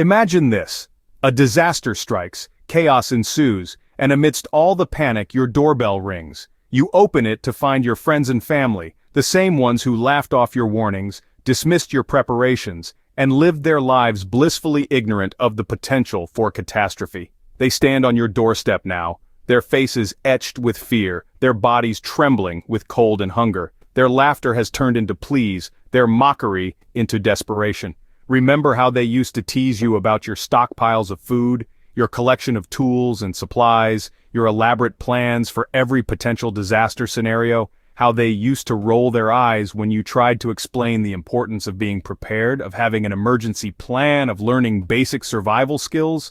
Imagine this. A disaster strikes, chaos ensues, and amidst all the panic your doorbell rings. You open it to find your friends and family, the same ones who laughed off your warnings, dismissed your preparations, and lived their lives blissfully ignorant of the potential for catastrophe. They stand on your doorstep now, their faces etched with fear, their bodies trembling with cold and hunger. Their laughter has turned into pleas, their mockery into desperation. Remember how they used to tease you about your stockpiles of food, your collection of tools and supplies, your elaborate plans for every potential disaster scenario, how they used to roll their eyes when you tried to explain the importance of being prepared, of having an emergency plan, of learning basic survival skills,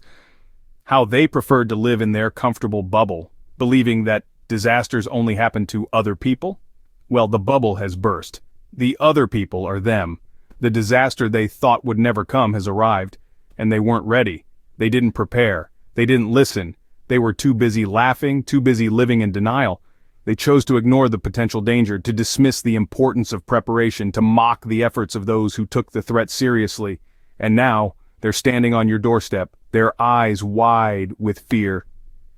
how they preferred to live in their comfortable bubble, believing that disasters only happen to other people? Well, the bubble has burst. The other people are them. The disaster they thought would never come has arrived, and they weren't ready. They didn't prepare. They didn't listen. They were too busy laughing, too busy living in denial. They chose to ignore the potential danger, to dismiss the importance of preparation, to mock the efforts of those who took the threat seriously. And now, they're standing on your doorstep, their eyes wide with fear,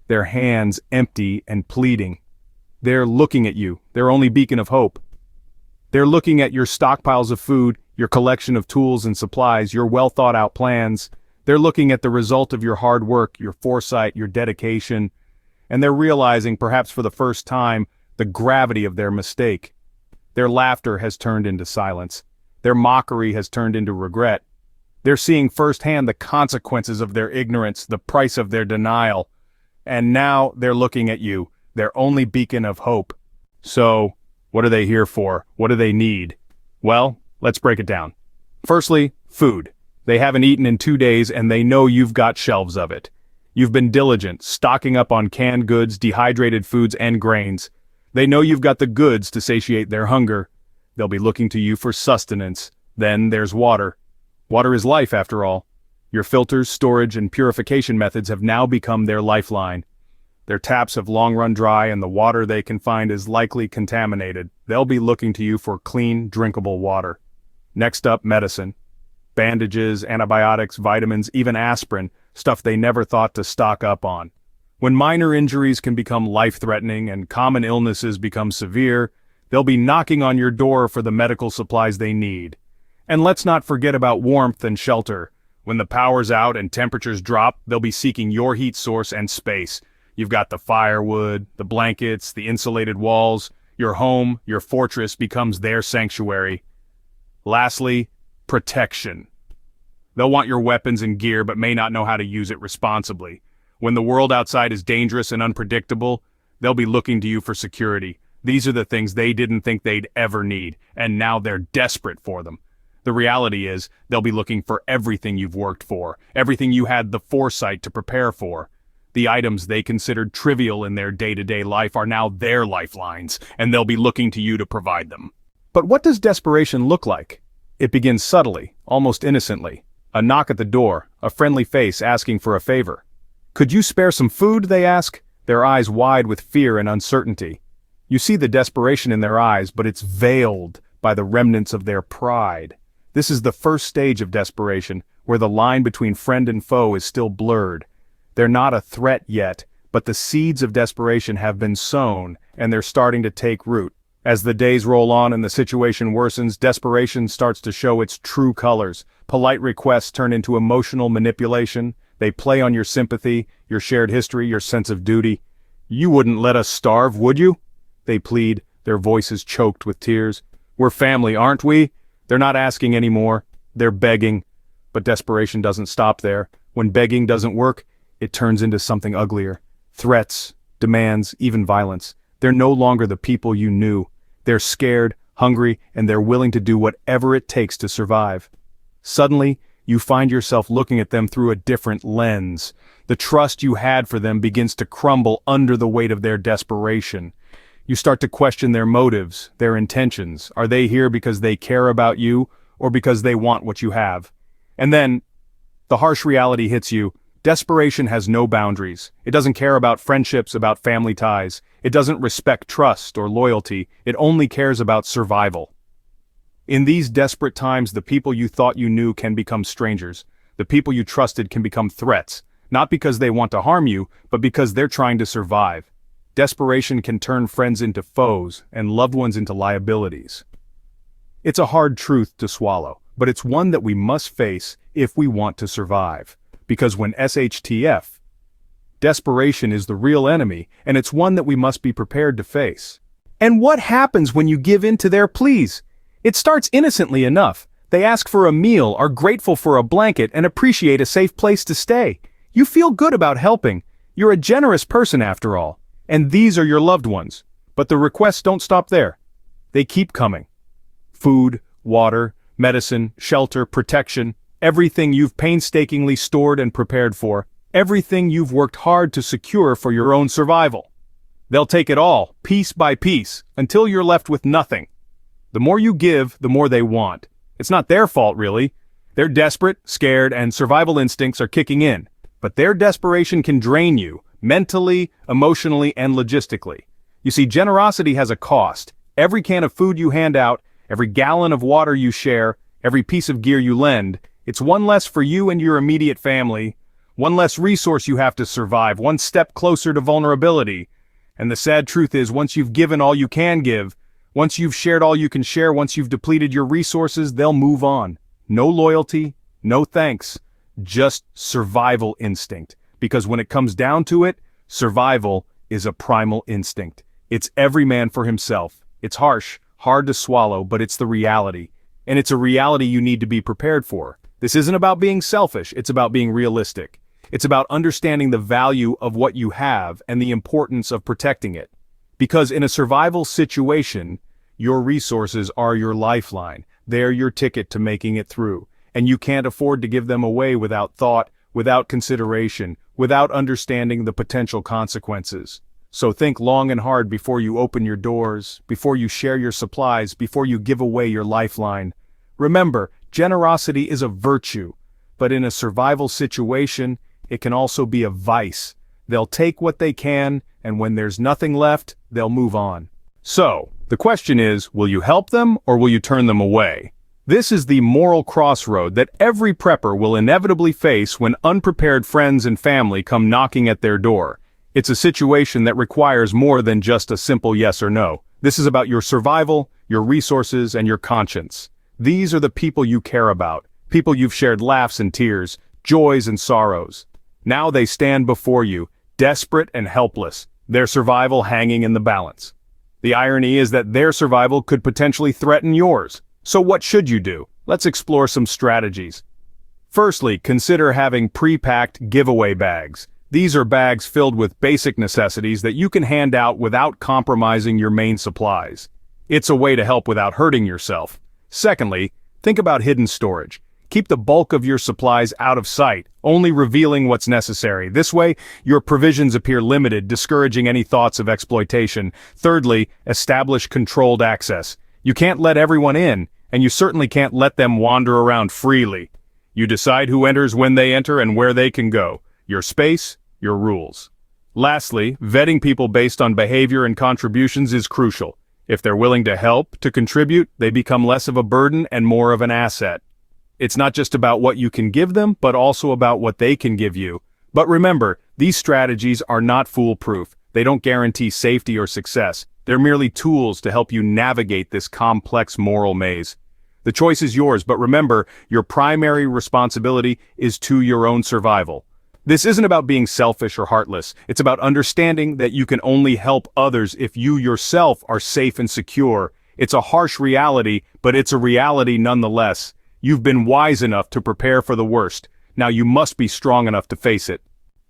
their hands empty and pleading. They're looking at you, their only beacon of hope. They're looking at your stockpiles of food, your collection of tools and supplies, your well-thought-out plans. They're looking at the result of your hard work, your foresight, your dedication, and they're realizing, perhaps for the first time, the gravity of their mistake. Their laughter has turned into silence. Their mockery has turned into regret. They're seeing firsthand the consequences of their ignorance, the price of their denial. And now they're looking at you, their only beacon of hope. So, what are they here for? What do they need? Well, let's break it down. Firstly, food. They haven't eaten in 2 days and they know you've got shelves of it. You've been diligent, stocking up on canned goods, dehydrated foods, and grains. They know you've got the goods to satiate their hunger. They'll be looking to you for sustenance. Then there's water. Water is life, after all. Your filters, storage, and purification methods have now become their lifeline. Their taps have long run dry and the water they can find is likely contaminated. They'll be looking to you for clean, drinkable water. Next up, medicine. Bandages, antibiotics, vitamins, even aspirin, stuff they never thought to stock up on. When minor injuries can become life-threatening and common illnesses become severe, they'll be knocking on your door for the medical supplies they need. And let's not forget about warmth and shelter. When the power's out and temperatures drop, they'll be seeking your heat source and space. You've got the firewood, the blankets, the insulated walls. Your home, your fortress becomes their sanctuary. Lastly, protection. They'll want your weapons and gear but may not know how to use it responsibly. When the world outside is dangerous and unpredictable, they'll be looking to you for security. These are the things they didn't think they'd ever need, and now they're desperate for them. The reality is, they'll be looking for everything you've worked for, everything you had the foresight to prepare for. The items they considered trivial in their day-to-day life are now their lifelines, and they'll be looking to you to provide them. But what does desperation look like? It begins subtly, almost innocently. A knock at the door, a friendly face asking for a favor. "Could you spare some food?" they ask, their eyes wide with fear and uncertainty. You see the desperation in their eyes, but it's veiled by the remnants of their pride. This is the first stage of desperation, where the line between friend and foe is still blurred. They're not a threat yet, but the seeds of desperation have been sown, and they're starting to take root. As the days roll on and the situation worsens, desperation starts to show its true colors. Polite requests turn into emotional manipulation. They play on your sympathy, your shared history, your sense of duty. "You wouldn't let us starve, would you?" they plead, their voices choked with tears. "We're family, aren't we?" They're not asking anymore. They're begging. But desperation doesn't stop there. When begging doesn't work, it turns into something uglier. Threats, demands, even violence. They're no longer the people you knew. They're scared, hungry, and they're willing to do whatever it takes to survive. Suddenly, you find yourself looking at them through a different lens. The trust you had for them begins to crumble under the weight of their desperation. You start to question their motives, their intentions. Are they here because they care about you, or because they want what you have? And then, the harsh reality hits you. Desperation has no boundaries. It doesn't care about friendships, about family ties. It doesn't respect trust or loyalty. It only cares about survival. In these desperate times, the people you thought you knew can become strangers. The people you trusted can become threats, not because they want to harm you, but because they're trying to survive. Desperation can turn friends into foes and loved ones into liabilities. It's a hard truth to swallow, but it's one that we must face if we want to survive. Because when SHTF, desperation is the real enemy, and it's one that we must be prepared to face. And what happens when you give in to their pleas? It starts innocently enough. They ask for a meal, are grateful for a blanket, and appreciate a safe place to stay. You feel good about helping. You're a generous person after all. And these are your loved ones. But the requests don't stop there. They keep coming. Food, water, medicine, shelter, protection, everything you've painstakingly stored and prepared for, everything you've worked hard to secure for your own survival. They'll take it all, piece by piece, until you're left with nothing. The more you give, the more they want. It's not their fault, really. They're desperate, scared, and survival instincts are kicking in. But their desperation can drain you, mentally, emotionally, and logistically. You see, generosity has a cost. Every can of food you hand out, every gallon of water you share, every piece of gear you lend, it's one less for you and your immediate family, one less resource you have to survive, one step closer to vulnerability. And the sad truth is, once you've given all you can give, once you've shared all you can share, once you've depleted your resources, they'll move on. No loyalty, no thanks, just survival instinct. Because when it comes down to it, survival is a primal instinct. It's every man for himself. It's harsh, hard to swallow, but it's the reality. And it's a reality you need to be prepared for. This isn't about being selfish, it's about being realistic. It's about understanding the value of what you have and the importance of protecting it. Because in a survival situation, your resources are your lifeline. They're your ticket to making it through. And you can't afford to give them away without thought, without consideration, without understanding the potential consequences. So think long and hard before you open your doors, before you share your supplies, before you give away your lifeline. Remember, generosity is a virtue, but in a survival situation, it can also be a vice. They'll take what they can, and when there's nothing left, they'll move on. So, the question is, will you help them or will you turn them away? This is the moral crossroad that every prepper will inevitably face when unprepared friends and family come knocking at their door. It's a situation that requires more than just a simple yes or no. This is about your survival, your resources, and your conscience. These are the people you care about, people you've shared laughs and tears, joys and sorrows. Now they stand before you, desperate and helpless, their survival hanging in the balance. The irony is that their survival could potentially threaten yours. So what should you do? Let's explore some strategies. Firstly, consider having pre-packed giveaway bags. These are bags filled with basic necessities that you can hand out without compromising your main supplies. It's a way to help without hurting yourself. Secondly, think about hidden storage. Keep the bulk of your supplies out of sight, only revealing what's necessary. This way, your provisions appear limited, discouraging any thoughts of exploitation. Thirdly, establish controlled access. You can't let everyone in, and you certainly can't let them wander around freely. You decide who enters when they enter and where they can go. Your space, your rules. Lastly, vetting people based on behavior and contributions is crucial. If they're willing to help, to contribute, they become less of a burden and more of an asset. It's not just about what you can give them, but also about what they can give you. But remember, these strategies are not foolproof. They don't guarantee safety or success. They're merely tools to help you navigate this complex moral maze. The choice is yours, but remember, your primary responsibility is to your own survival. This isn't about being selfish or heartless. It's about understanding that you can only help others if you yourself are safe and secure. It's a harsh reality, but it's a reality nonetheless. You've been wise enough to prepare for the worst. Now you must be strong enough to face it.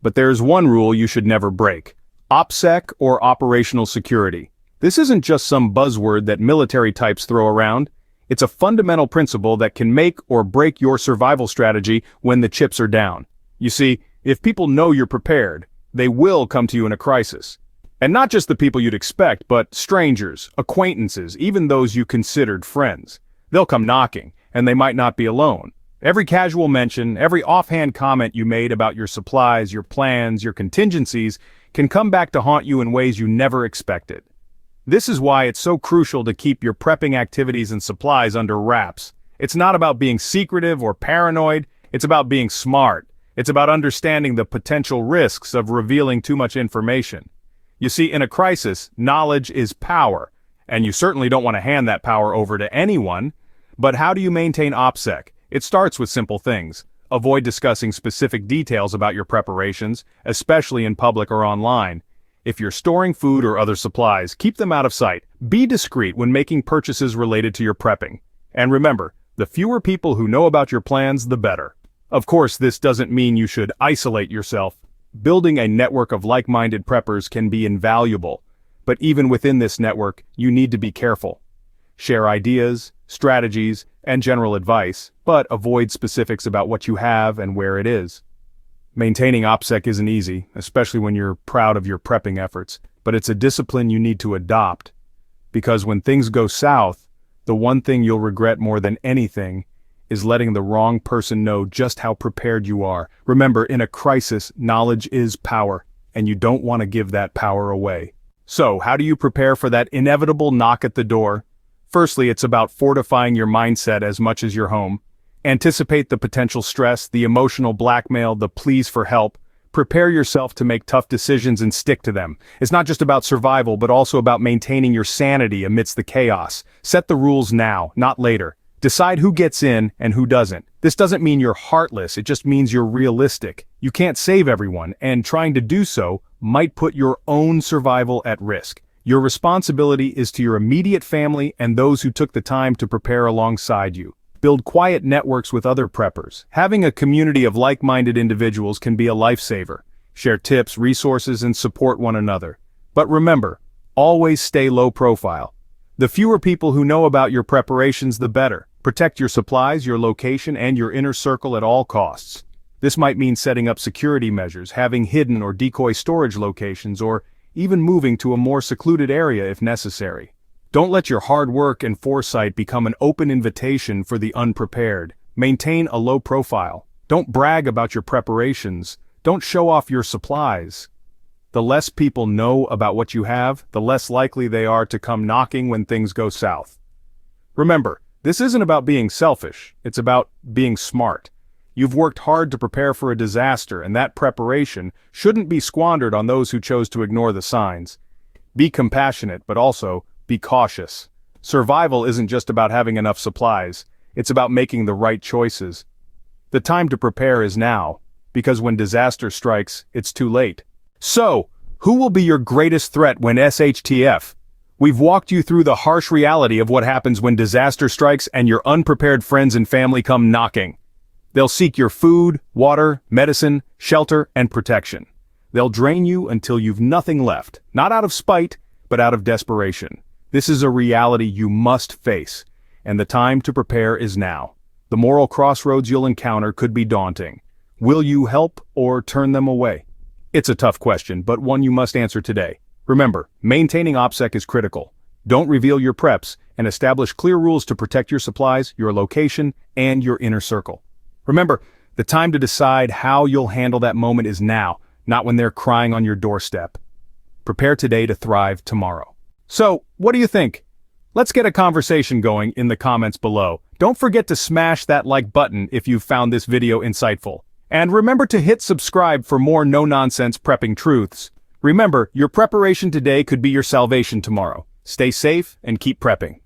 But there's one rule you should never break. OPSEC, or operational security. This isn't just some buzzword that military types throw around. It's a fundamental principle that can make or break your survival strategy when the chips are down. You see, if people know you're prepared, they will come to you in a crisis. And not just the people you'd expect, but strangers, acquaintances, even those you considered friends. They'll come knocking, and they might not be alone. Every casual mention, every offhand comment you made about your supplies, your plans, your contingencies can come back to haunt you in ways you never expected. This is why it's so crucial to keep your prepping activities and supplies under wraps. It's not about being secretive or paranoid, It's about being smart. It's about understanding the potential risks of revealing too much information. You see, in a crisis, knowledge is power, and you certainly don't want to hand that power over to anyone. But how do you maintain OPSEC? It starts with simple things. Avoid discussing specific details about your preparations, especially in public or online. If you're storing food or other supplies, keep them out of sight. Be discreet when making purchases related to your prepping. And remember, the fewer people who know about your plans, the better. Of course, this doesn't mean you should isolate yourself. Building a network of like-minded preppers can be invaluable, but even within this network, you need to be careful. Share ideas, strategies, and general advice, but avoid specifics about what you have and where it is. Maintaining OPSEC isn't easy, especially when you're proud of your prepping efforts, but it's a discipline you need to adopt. Because when things go south, the one thing you'll regret more than anything is letting the wrong person know just how prepared you are. Remember, in a crisis, knowledge is power, and you don't want to give that power away. So, how do you prepare for that inevitable knock at the door? Firstly, it's about fortifying your mindset as much as your home. Anticipate the potential stress, the emotional blackmail, the pleas for help. Prepare yourself to make tough decisions and stick to them. It's not just about survival, but also about maintaining your sanity amidst the chaos. Set the rules now, not later. Decide who gets in and who doesn't. This doesn't mean you're heartless, it just means you're realistic. You can't save everyone, and trying to do so might put your own survival at risk. Your responsibility is to your immediate family and those who took the time to prepare alongside you. Build quiet networks with other preppers. Having a community of like-minded individuals can be a lifesaver. Share tips, resources, and support one another. But remember, always stay low profile. The fewer people who know about your preparations, the better. Protect your supplies, your location, and your inner circle at all costs. This might mean setting up security measures, having hidden or decoy storage locations, or even moving to a more secluded area if necessary. Don't let your hard work and foresight become an open invitation for the unprepared. Maintain a low profile. Don't brag about your preparations. Don't show off your supplies. The less people know about what you have, the less likely they are to come knocking when things go south. Remember, this isn't about being selfish, it's about being smart. You've worked hard to prepare for a disaster, and that preparation shouldn't be squandered on those who chose to ignore the signs. Be compassionate, but also be cautious. Survival isn't just about having enough supplies, it's about making the right choices. The time to prepare is now, because when disaster strikes, it's too late. So, who will be your greatest threat when SHTF? We've walked you through the harsh reality of what happens when disaster strikes and your unprepared friends and family come knocking. They'll seek your food, water, medicine, shelter, and protection. They'll drain you until you've nothing left, not out of spite, but out of desperation. This is a reality you must face, and the time to prepare is now. The moral crossroads you'll encounter could be daunting. Will you help or turn them away? It's a tough question, but one you must answer today. Remember, maintaining OPSEC is critical. Don't reveal your preps, and establish clear rules to protect your supplies, your location, and your inner circle. Remember, the time to decide how you'll handle that moment is now, not when they're crying on your doorstep. Prepare today to thrive tomorrow. So, what do you think? Let's get a conversation going in the comments below. Don't forget to smash that like button if you've found this video insightful. And remember to hit subscribe for more no-nonsense prepping truths. Remember, your preparation today could be your salvation tomorrow. Stay safe and keep prepping.